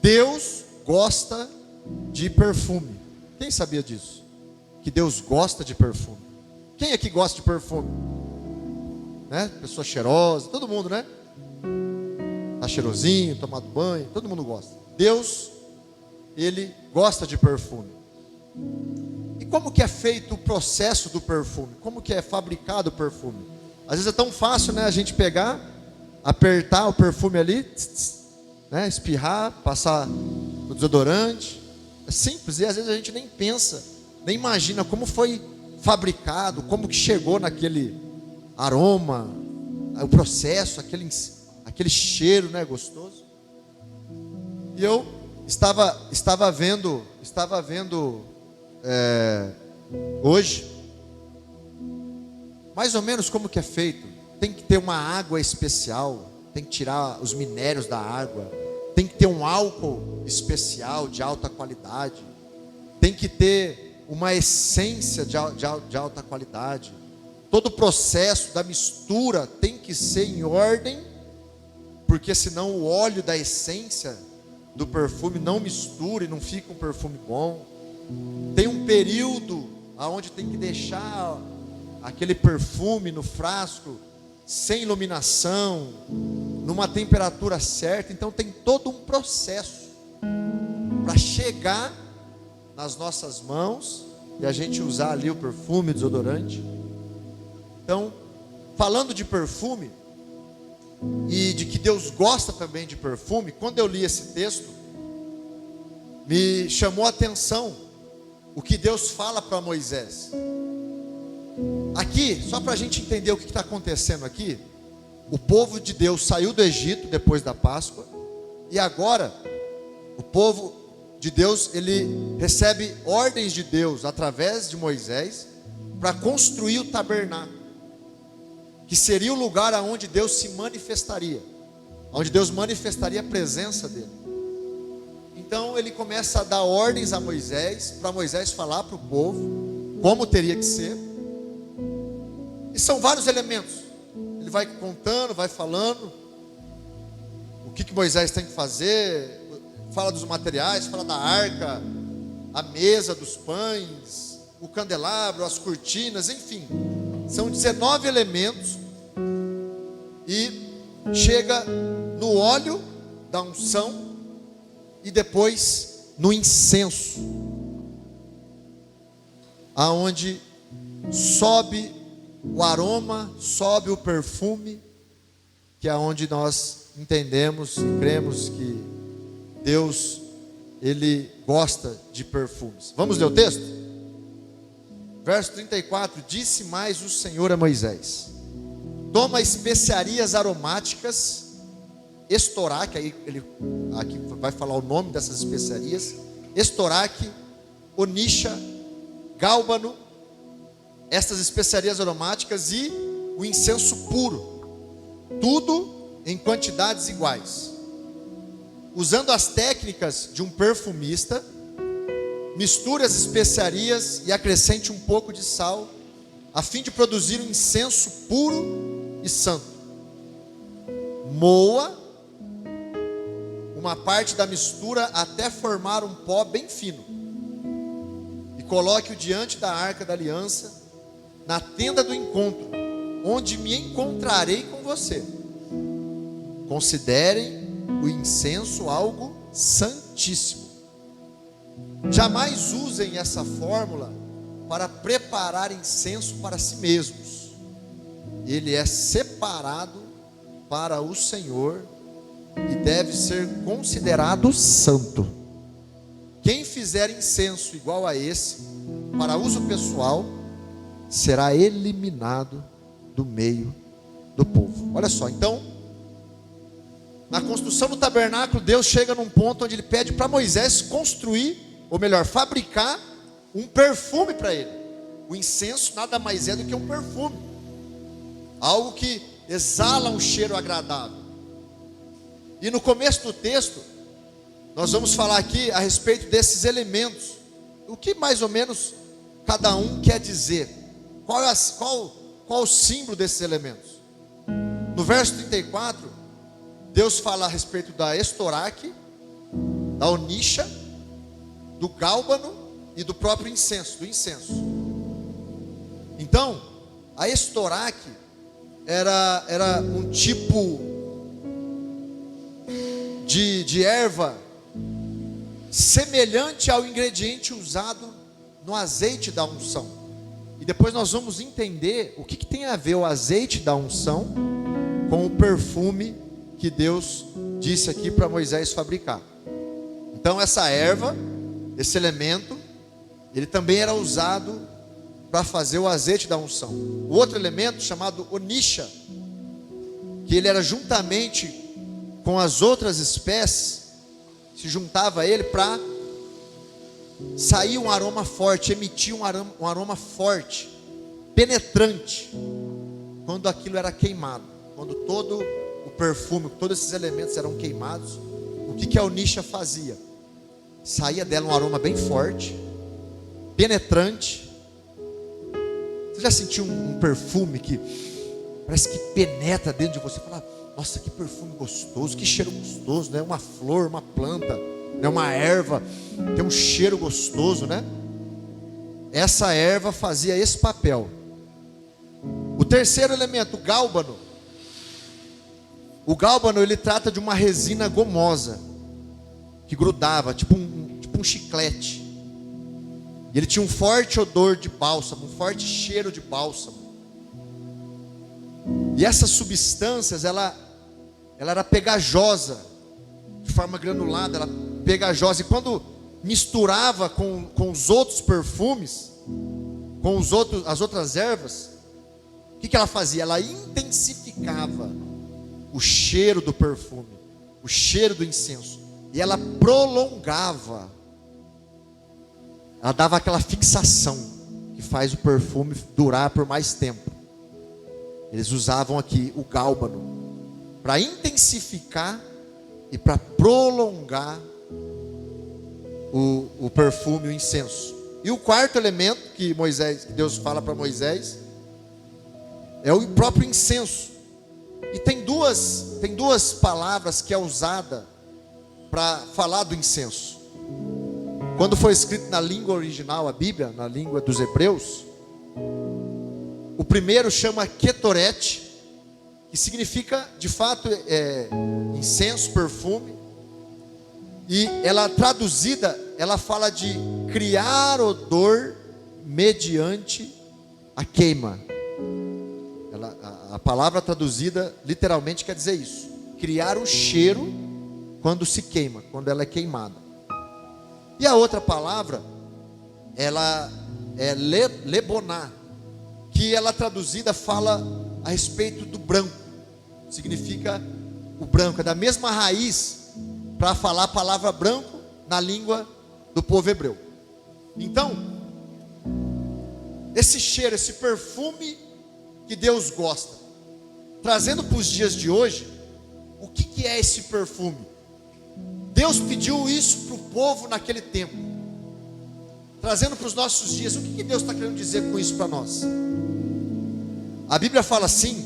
Deus gosta de perfume. Quem sabia disso? Que Deus gosta de perfume. Quem aqui gosta de perfume? Né? Pessoa cheirosa, todo mundo, né? Tá cheirosinho, tomado banho, todo mundo gosta. Deus, Ele gosta de perfume. E como que é feito o processo do perfume? Como que é fabricado o perfume? Às vezes é tão fácil, né, a gente pegar, apertar o perfume ali, né, espirrar, passar o desodorante. É simples, e às vezes a gente nem pensa, nem imagina como foi fabricado, como que chegou naquele aroma, o processo, aquele cheiro, né, gostoso. E eu estava vendo hoje, mais ou menos como que é feito. Tem que ter uma água especial, tem que tirar os minérios da água, tem que ter um álcool especial de alta qualidade, tem que ter uma essência de alta qualidade. Todo o processo da mistura tem que ser em ordem, porque senão o óleo da essência do perfume não mistura e não fica um perfume bom. Tem um período onde tem que deixar aquele perfume no frasco, sem iluminação, numa temperatura certa. Então tem todo um processo para chegar nas nossas mãos e a gente usar ali o perfume, o desodorante. Então, falando de perfume e de que Deus gosta também de perfume, quando eu li esse texto, me chamou a atenção o que Deus fala para Moisés. Aqui, só para a gente entender o que está acontecendo aqui, o povo de Deus saiu do Egito depois da Páscoa, e agora o povo de Deus, ele recebe ordens de Deus através de Moisés para construir o tabernáculo, que seria o lugar onde Deus se manifestaria, onde Deus manifestaria a presença dele. Então ele começa a dar ordens a Moisés, para Moisés falar para o povo como teria que ser. E são vários elementos. Ele vai contando, vai falando o que Moisés tem que fazer. Fala dos materiais, fala da arca, a mesa dos pães, o candelabro, as cortinas, enfim. São 19 elementos. E chega no óleo da unção e depois no incenso, aonde sobe o aroma, sobe o perfume, que é onde nós entendemos e cremos que Deus, Ele gosta de perfumes. Vamos ler o texto? Verso 34, disse mais o Senhor a Moisés: toma especiarias aromáticas, estoraque, aí ele aqui vai falar o nome dessas especiarias: estoraque, onixa, gálbano, estas especiarias aromáticas e o incenso puro, tudo em quantidades iguais. Usando as técnicas de um perfumista, misture as especiarias e acrescente um pouco de sal, a fim de produzir um incenso puro e santo. Moa uma parte da mistura até formar um pó bem fino, e coloque-o diante da arca da aliança, na tenda do encontro, onde me encontrarei com você. Considerem o incenso algo santíssimo. Jamais usem essa fórmula para preparar incenso para si mesmos. Ele é separado para o Senhor e deve ser considerado santo. Quem fizer incenso igual a esse, para uso pessoal, será eliminado do meio do povo. Olha só, então, na construção do tabernáculo, Deus chega num ponto onde Ele pede para Moisés construir, ou melhor, fabricar um perfume para ele. O incenso nada mais é do que um perfume, algo que exala um cheiro agradável. E no começo do texto, nós vamos falar aqui a respeito desses elementos. O que mais ou menos cada um quer dizer? Qual o símbolo desses elementos? No verso 34, Deus fala a respeito da estoraque, da onixa, do gálbano e do próprio incenso, do incenso. Então, a estoraque era um tipo de erva semelhante ao ingrediente usado no azeite da unção. E depois nós vamos entender o que tem a ver o azeite da unção com o perfume que Deus disse aqui para Moisés fabricar. Então essa erva, esse elemento, ele também era usado para fazer o azeite da unção. O outro elemento chamado onixa, que ele era juntamente com as outras espécies, se juntava a ele para sair um aroma forte, emitir um aroma forte, penetrante, quando aquilo era queimado, quando todo o perfume, todos esses elementos eram queimados. O que a onixa fazia? Saía dela um aroma bem forte, penetrante. Você já sentiu um perfume que parece que penetra dentro de você? Fala, nossa, que perfume gostoso, que cheiro gostoso, né? Uma flor, uma planta, né? Uma erva, tem um cheiro gostoso, né? Essa erva fazia esse papel. O terceiro elemento, o gálbano. O gálbano, ele trata de uma resina gomosa, que grudava, tipo um chiclete. E ele tinha um forte odor de bálsamo, um forte cheiro de bálsamo. E essas substâncias, ela era pegajosa, de forma granulada, ela pegajosa. E quando misturava com os outros perfumes, com as outras ervas, o que ela fazia? Ela intensificava o cheiro do perfume, o cheiro do incenso. E ela prolongava, ela dava aquela fixação que faz o perfume durar por mais tempo. Eles usavam aqui o gálbano para intensificar e para prolongar o perfume, o incenso. E o quarto elemento que Deus fala para Moisés é o próprio incenso. E tem duas palavras que é usada para falar do incenso. Quando foi escrito na língua original, a Bíblia, na língua dos hebreus, o primeiro chama ketoret, que significa, de fato, incenso, perfume. E ela traduzida, ela fala de criar odor mediante a queima. A palavra traduzida literalmente quer dizer isso: criar o cheiro quando se queima, quando ela é queimada. E a outra palavra, ela é leboná, que ela traduzida fala a respeito do branco, significa o branco, é da mesma raiz para falar a palavra branco na língua do povo hebreu. Então, esse cheiro, esse perfume que Deus gosta, trazendo para os dias de hoje, o que é esse perfume? Deus pediu isso para o povo naquele tempo, trazendo para os nossos dias. O que Deus está querendo dizer com isso para nós? A Bíblia fala assim,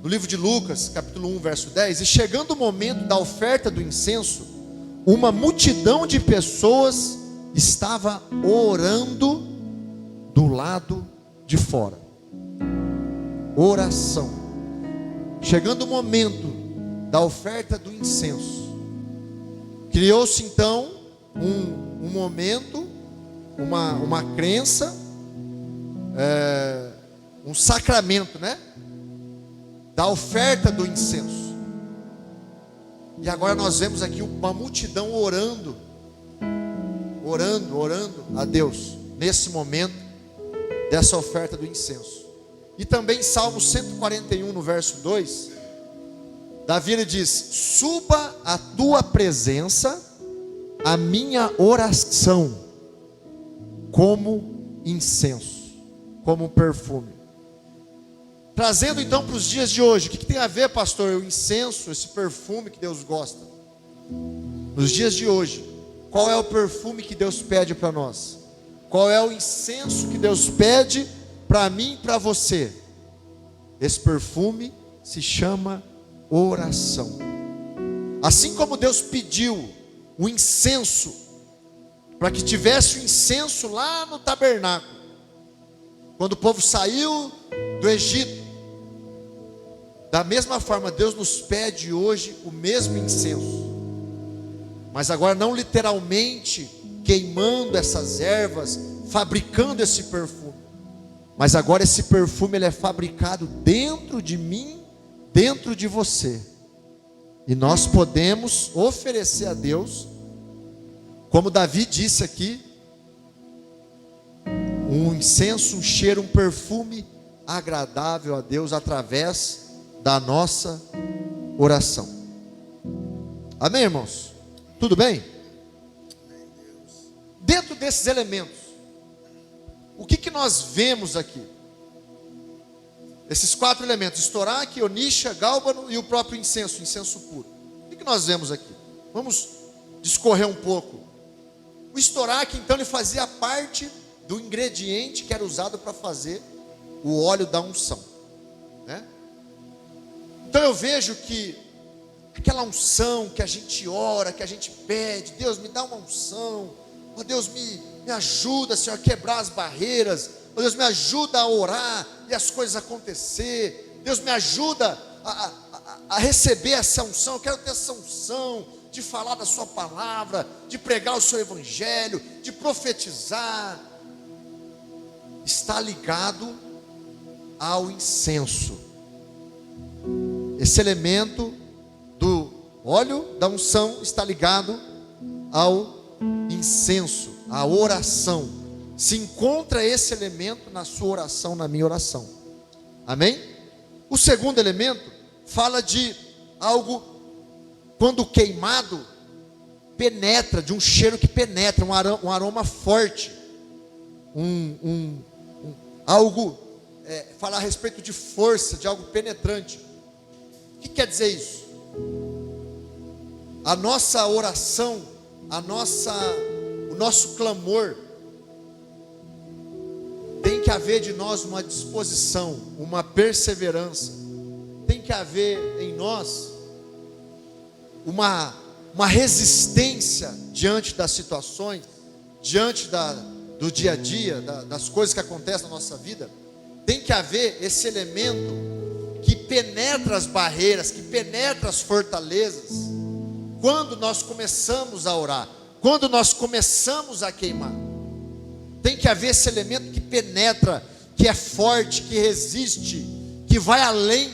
no livro de Lucas, capítulo 1, verso 10: e chegando o momento da oferta do incenso, uma multidão de pessoas estava orando do lado de fora. Oração. Chegando o momento da oferta do incenso, criou-se então um momento, uma crença, um sacramento, né? Da oferta do incenso. E agora nós vemos aqui uma multidão orando a Deus nesse momento dessa oferta do incenso. E também Salmo 141 no verso 2, Davi ele diz: suba à tua presença a minha oração como incenso, como perfume. Trazendo então para os dias de hoje, o que tem a ver, pastor, o incenso, esse perfume que Deus gosta? Nos dias de hoje, qual é o perfume que Deus pede para nós? Qual é o incenso que Deus pede para mim e para você? Esse perfume se chama oração. Assim como Deus pediu o incenso, para que tivesse o incenso lá no tabernáculo, quando o povo saiu do Egito, da mesma forma Deus nos pede hoje o mesmo incenso, mas agora não literalmente queimando essas ervas, fabricando esse perfume, mas agora esse perfume ele é fabricado dentro de mim, dentro de você, e nós podemos oferecer a Deus, como Davi disse aqui, um incenso, um cheiro, um perfume agradável a Deus através da nossa oração. Amém, irmãos? Tudo bem? Dentro desses elementos, o que nós vemos aqui? Esses 4 elementos: estoraque, onixa, gálbano e o próprio incenso, incenso puro. O que nós vemos aqui? Vamos discorrer um pouco. O estoraque, então, ele fazia parte do ingrediente que era usado para fazer o óleo da unção, né? Então eu vejo que aquela unção que a gente ora, que a gente pede, Deus me dá uma unção, oh Deus me ajuda, Senhor, a quebrar as barreiras, oh Deus me ajuda a orar e as coisas acontecer, Deus me ajuda a receber essa unção, eu quero ter essa unção de falar da sua palavra, de pregar o seu evangelho, de profetizar. Está ligado ao incenso. Esse elemento do óleo da unção está ligado ao incenso, à oração. Se encontra esse elemento na sua oração, na minha oração. Amém? O segundo elemento fala de algo, quando queimado, penetra, de um cheiro que penetra, um aroma forte, algo, falar a respeito de força, de algo penetrante. O que quer dizer isso? A nossa oração, o nosso clamor, tem que haver de nós uma disposição, uma perseverança, tem que haver em nós uma resistência diante das situações, diante do dia a dia, das coisas que acontecem na nossa vida. Tem que haver esse elemento que penetra as barreiras, que penetra as fortalezas, quando nós começamos a orar, quando nós começamos a queimar. Tem que haver esse elemento que penetra, que é forte, que resiste, que vai além.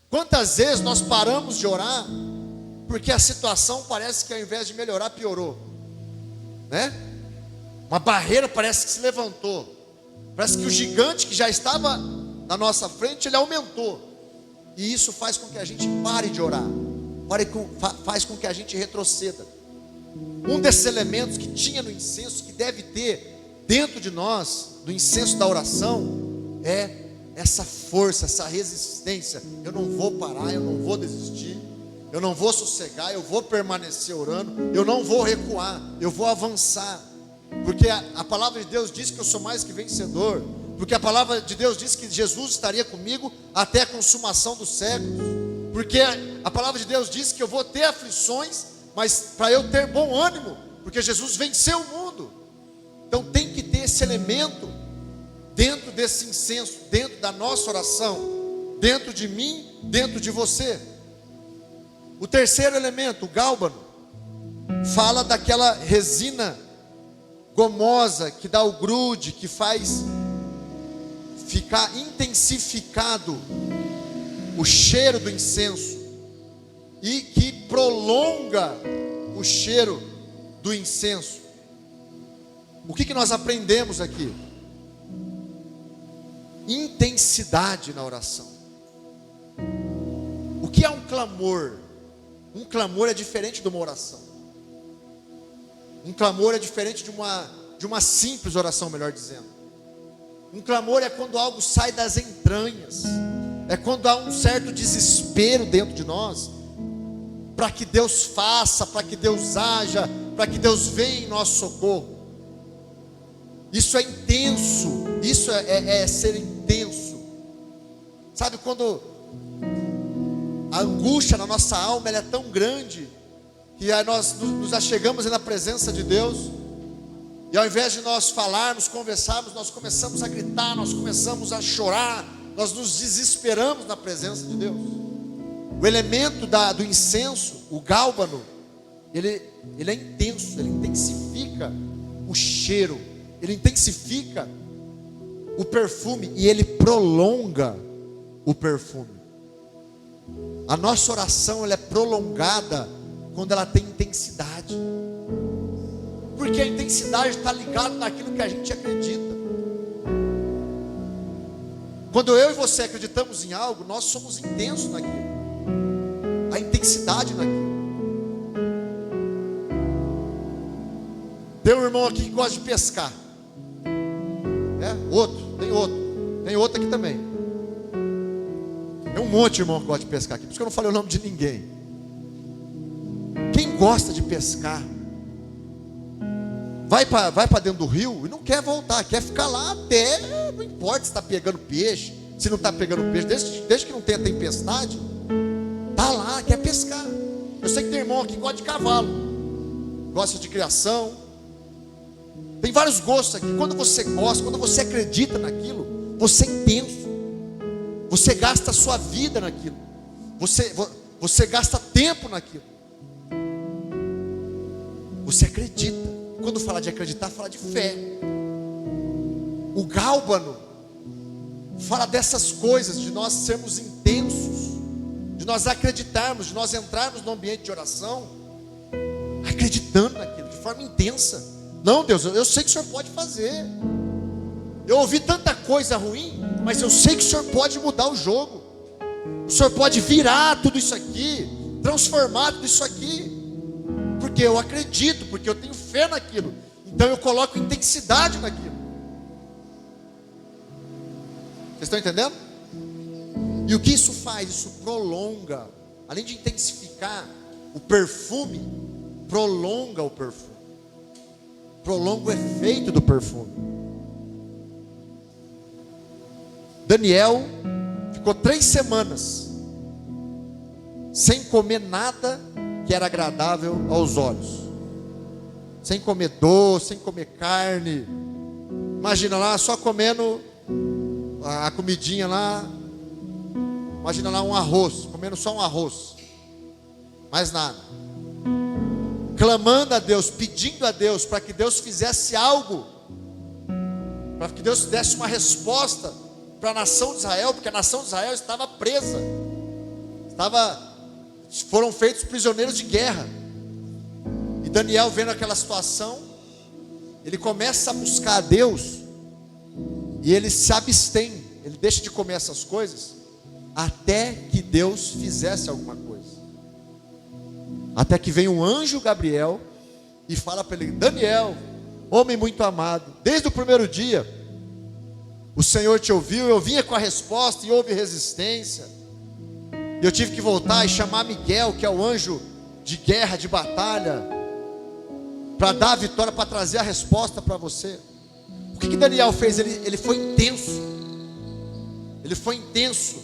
Quantas vezes nós paramos de orar porque a situação parece que ao invés de melhorar, piorou, né? Uma barreira parece que se levantou, parece que o gigante que já estava na nossa frente, ele aumentou, e isso faz com que a gente pare de orar, faz com que a gente retroceda. Um desses elementos que tinha no incenso, que deve ter dentro de nós, do incenso da oração, é essa força, essa resistência. Eu não vou parar, eu não vou desistir, eu não vou sossegar, eu vou permanecer orando, eu não vou recuar, eu vou avançar, porque a palavra de Deus diz que eu sou mais que vencedor, porque a palavra de Deus diz que Jesus estaria comigo até a consumação dos séculos, porque a palavra de Deus diz que eu vou ter aflições, mas para eu ter bom ânimo, porque Jesus venceu o mundo. Então tem que ter esse elemento dentro desse incenso, dentro da nossa oração, dentro de mim, dentro de você. O terceiro elemento, o gálbano, fala daquela resina gomosa que dá o grude, que faz ficar intensificado o cheiro do incenso e que prolonga o cheiro do incenso. O que nós aprendemos aqui? Intensidade na oração. O que é um clamor? Um clamor é diferente de uma oração. Um clamor é diferente de uma simples oração, melhor dizendo. Um clamor é quando algo sai das entranhas, é quando há um certo desespero dentro de nós, para que Deus faça, para que Deus haja, para que Deus venha em nosso socorro. Isso é intenso, isso é ser intenso. Sabe quando a angústia na nossa alma ela é tão grande, que aí nós nos achegamos na presença de Deus, e ao invés de nós falarmos, conversarmos, nós começamos a gritar, nós começamos a chorar, nós nos desesperamos na presença de Deus. O elemento do incenso, o gálbano, ele é intenso, ele intensifica o cheiro, ele intensifica o perfume e ele prolonga o perfume. A nossa oração ela é prolongada quando ela tem intensidade, porque a intensidade está ligada naquilo que a gente acredita. Quando eu e você acreditamos em algo, nós somos intensos naquilo, a intensidade naquilo. Tem um irmão aqui que gosta de pescar, tem outro aqui também. Tem um monte de irmão que gosta de pescar aqui, por isso que eu não falei o nome de ninguém. Quem gosta de pescar vai para dentro do rio e não quer voltar, quer ficar lá até, não importa se está pegando peixe, se não está pegando peixe, desde que não tenha tempestade, está lá, quer pescar. Eu sei que tem irmão aqui que gosta de cavalo, gosta de criação, tem vários gostos aqui. Quando você gosta, quando você acredita naquilo, você é intenso, você gasta a sua vida naquilo, você gasta tempo naquilo, você acredita. Quando fala de acreditar, fala de fé. O gálbano fala dessas coisas, de nós sermos intensos, de nós acreditarmos, de nós entrarmos no ambiente de oração acreditando naquilo, de forma intensa. Não, Deus, eu sei que o Senhor pode fazer. Eu ouvi tanta coisa ruim, mas eu sei que o Senhor pode mudar o jogo. O Senhor pode virar tudo isso aqui, transformar tudo isso aqui, porque eu acredito, porque eu tenho fé naquilo. Então eu coloco intensidade naquilo. Vocês estão entendendo? E o que isso faz? Isso prolonga, além de intensificar o perfume, prolonga o perfume, prolonga o efeito do perfume. Daniel ficou 3 semanas sem comer nada que era agradável aos olhos, sem comer doce, sem comer carne. Imagina lá, só comendo a comidinha lá. Imagina lá um arroz, comendo só um arroz, mais nada. Clamando a Deus, pedindo a Deus para que Deus fizesse algo, para que Deus desse uma resposta para a nação de Israel, porque a nação de Israel estava presa, foram feitos prisioneiros de guerra. E Daniel, vendo aquela situação, ele começa a buscar a Deus, e ele se abstém, ele deixa de comer essas coisas, até que Deus fizesse alguma coisa. Até que vem um anjo Gabriel e fala para ele: Daniel, homem muito amado, desde o primeiro dia o Senhor te ouviu. Eu vinha com a resposta e houve resistência, e eu tive que voltar e chamar Miguel, que é o anjo de guerra, de batalha, para dar a vitória, para trazer a resposta para você. O que Daniel fez? Ele foi intenso. Ele foi intenso.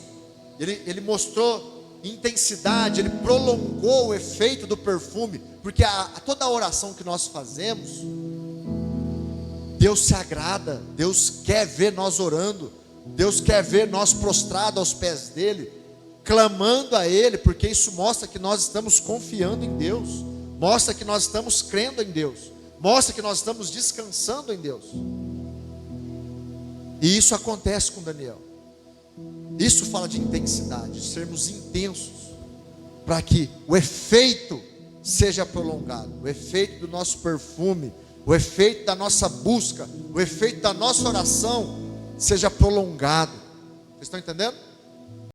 Ele mostrou intensidade, ele prolongou o efeito do perfume, porque toda a oração que nós fazemos, Deus se agrada, Deus quer ver nós orando, Deus quer ver nós prostrados aos pés dele, clamando a ele, porque isso mostra que nós estamos confiando em Deus, mostra que nós estamos crendo em Deus, mostra que nós estamos descansando em Deus. E isso acontece com Daniel. Isso fala de intensidade, de sermos intensos, para que o efeito seja prolongado, o efeito do nosso perfume, o efeito da nossa busca, o efeito da nossa oração seja prolongado. Vocês estão entendendo?